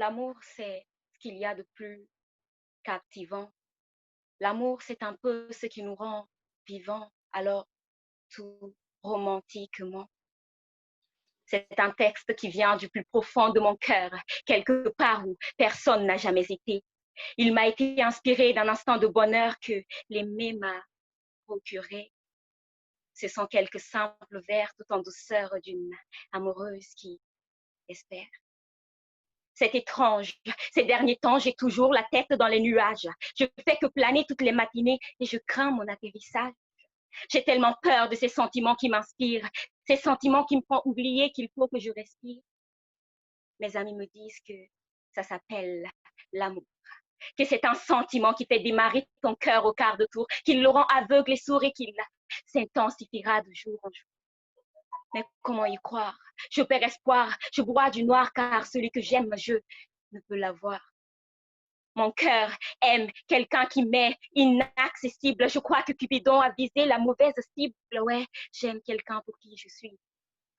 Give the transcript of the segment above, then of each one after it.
L'amour, c'est ce qu'il y a de plus captivant. L'amour, c'est un peu ce qui nous rend vivants, alors tout romantiquement. C'est un texte qui vient du plus profond de mon cœur, quelque part où personne n'a jamais été. Il m'a été inspiré d'un instant de bonheur que l'aimer m'a procuré. Ce sont quelques simples vers tout en douceur d'une amoureuse qui espère. C'est étrange. Ces derniers temps, j'ai toujours la tête dans les nuages. Je fais que planer toutes les matinées et je crains mon atterrissage. J'ai tellement peur de ces sentiments qui m'inspirent, ces sentiments qui me font oublier qu'il faut que je respire. Mes amis me disent que ça s'appelle l'amour, que c'est un sentiment qui fait démarrer ton cœur au quart de tour, qu'il le rend aveugle et sourd et qu'il s'intensifiera de jour en jour. Mais comment y croire? Je perds espoir, je bois du noir car celui que j'aime, je ne peux l'avoir. Mon cœur aime quelqu'un qui m'est inaccessible. Je crois que Cupidon a visé la mauvaise cible. Ouais, j'aime quelqu'un pour qui je suis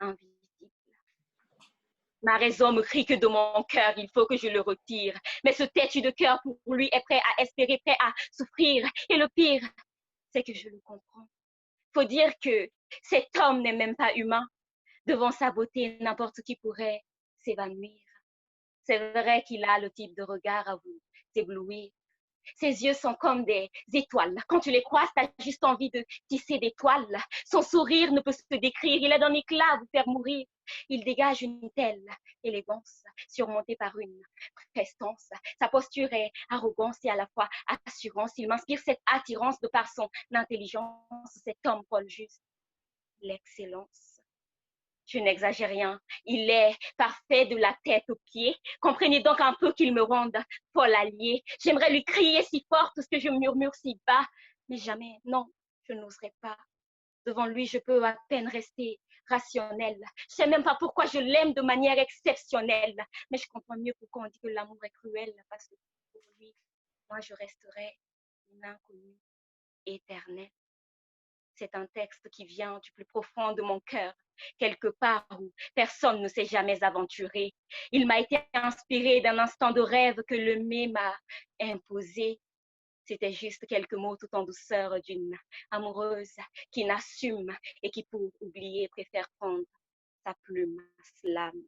invisible. Ma raison me crie que de mon cœur, il faut que je le retire. Mais ce têtu de cœur pour lui est prêt à espérer, prêt à souffrir. Et le pire, c'est que je le comprends. Faut dire que cet homme n'est même pas humain. Devant sa beauté, n'importe qui pourrait s'évanouir. C'est vrai qu'il a le type de regard à vous éblouir. Ses yeux sont comme des étoiles. Quand tu les croises, tu as juste envie de tisser des toiles. Son sourire ne peut se décrire. Il est d'un éclat à vous faire mourir. Il dégage une telle élégance, surmontée par une prestance. Sa posture est arrogance et à la fois assurance. Il m'inspire cette attirance de par son intelligence. Cet homme Paul juste l'excellence. Je n'exagère rien. Il est parfait de la tête aux pieds. Comprenez donc un peu qu'il me rende folle alliée. J'aimerais lui crier si fort tout ce que je murmure si bas. Mais jamais, non, je n'oserais pas. Devant lui, je peux à peine rester rationnelle. Je sais même pas pourquoi je l'aime de manière exceptionnelle. Mais je comprends mieux pourquoi on dit que l'amour est cruel. Parce que pour lui, moi, je resterai une inconnue éternelle. C'est un texte qui vient du plus profond de mon cœur, quelque part où personne ne s'est jamais aventuré. Il m'a été inspiré d'un instant de rêve que le mai m'a imposé. C'était juste quelques mots tout en douceur d'une amoureuse qui n'assume et qui, pour oublier, préfère prendre sa plume à slam.